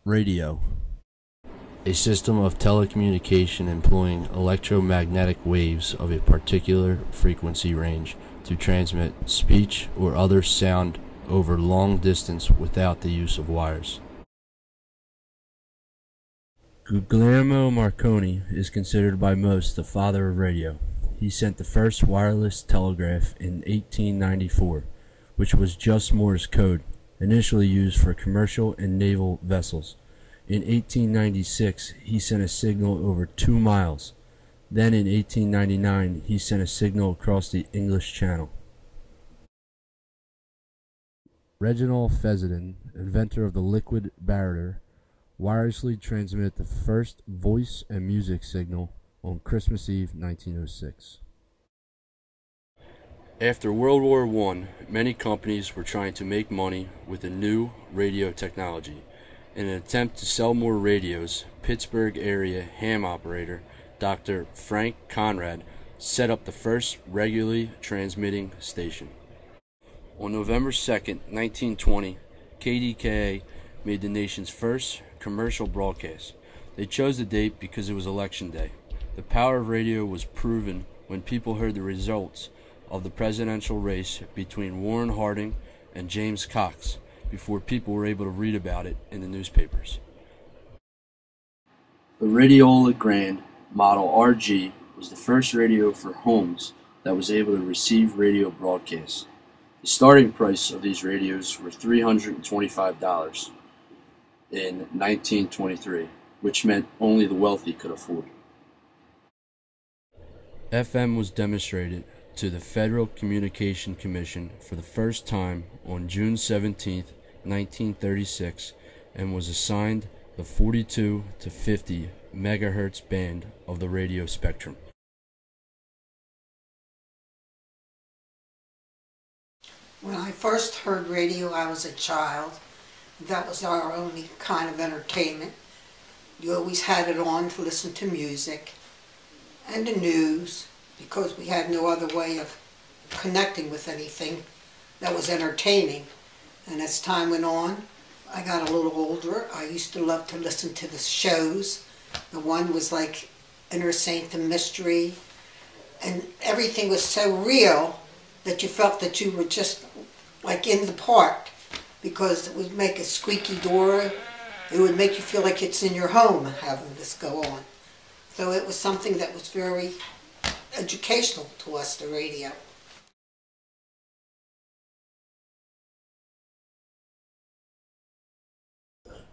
Radio. A system of telecommunication employing electromagnetic waves of a particular frequency range to transmit speech or other sound over long distance without the use of wires. Guglielmo Marconi is considered by most the father of radio. He sent the first wireless telegraph in 1894, which was just Morse code, initially used for commercial and naval vessels. In 1896, he sent a signal over 2 miles. Then in 1899, he sent a signal across the English Channel. Reginald Fessenden, inventor of the liquid barretter, wirelessly transmitted the first voice and music signal on Christmas Eve 1906. After World War I, many companies were trying to make money with the new radio technology. In an attempt to sell more radios, Pittsburgh area ham operator Dr. Frank Conrad set up the first regularly transmitting station. On November 2, 1920, KDKA made the nation's first commercial broadcast. They chose the date because it was election day. The power of radio was proven when people heard the results of the presidential race between Warren Harding and James Cox before people were able to read about it in the newspapers. The Radiola Grand Model RG was the first radio for homes that was able to receive radio broadcasts. The starting price of these radios were $325 in 1923, which meant only the wealthy could afford. FM was demonstrated to the Federal Communication Commission for the first time on June 17, 1936, and was assigned the 42 to 50 megahertz band of the radio spectrum. When I first heard radio, I was a child. That was our only kind of entertainment. You always had it on to listen to music and the news, because we had no other way of connecting with anything that was entertaining. And as time went on, I got a little older. I used to love to listen to the shows. The one was like Inner Sanctum Mystery, and everything was so real that you felt that you were just like in the park, because it would make a squeaky door. It would make you feel like it's in your home having this go on. So it was something that was very educational to us, the radio.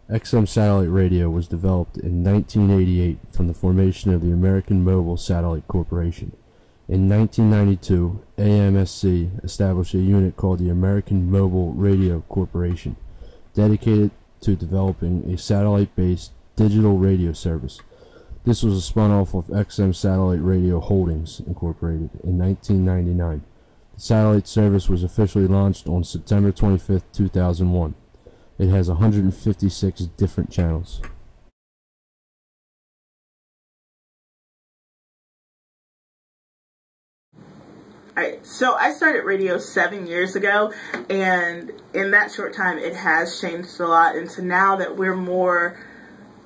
XM satellite radio was developed in 1988 from the formation of the American Mobile Satellite Corporation. In 1992, AMSC established a unit called the American Mobile Radio Corporation, dedicated to developing a satellite-based digital radio service. This was a spun-off of XM Satellite Radio Holdings, Incorporated, in 1999. The satellite service was officially launched on September 25, 2001. It has 156 different channels. Alright, so I started radio 7 years ago, and in that short time it has changed a lot into now that we're more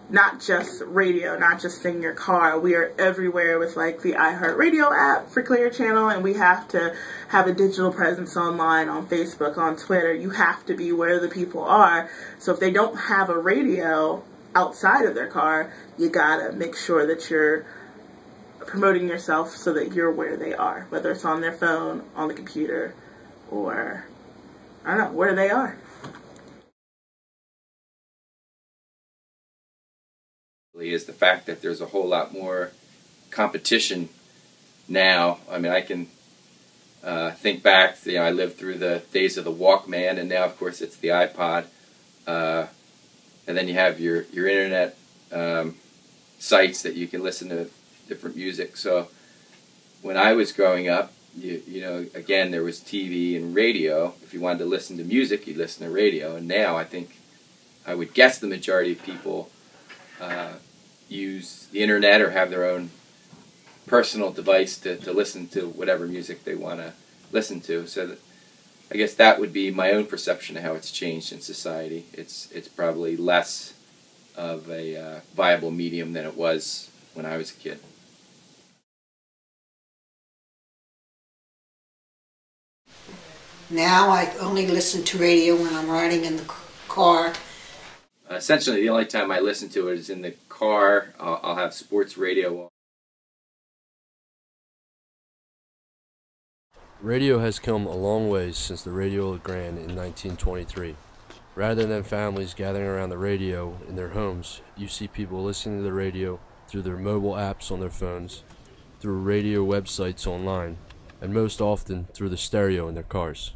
not just radio, not just in your car. We are everywhere with like the iHeartRadio app for Clear Channel, and we have to have a digital presence online, on Facebook, on Twitter. You have to be where the people are. So if they don't have a radio outside of their car, you gotta make sure that you're promoting yourself so that you're where they are, whether it's on their phone, on the computer, or I don't know, where they are. Is the fact that there's a whole lot more competition now. I mean, I can think back, I lived through the days of the Walkman, and now of course it's the iPod, and then you have your internet sites that you can listen to different music. So when I was growing up, you know, again, there was TV and radio. If you wanted to listen to music, you'd listen to radio. And now I think, I would guess the majority of people use the internet or have their own personal device to listen to whatever music they want to listen to. So that I guess that would be my own perception of how it's changed in society. It's probably less of a viable medium than it was when I was a kid. Now I only listen to radio when I'm riding in the car. Essentially, the only time I listen to it is in the car. I'll have sports radio on. Radio has come a long way since the Radio Grand in 1923. Rather than families gathering around the radio in their homes, you see people listening to the radio through their mobile apps on their phones, through radio websites online, and most often through the stereo in their cars.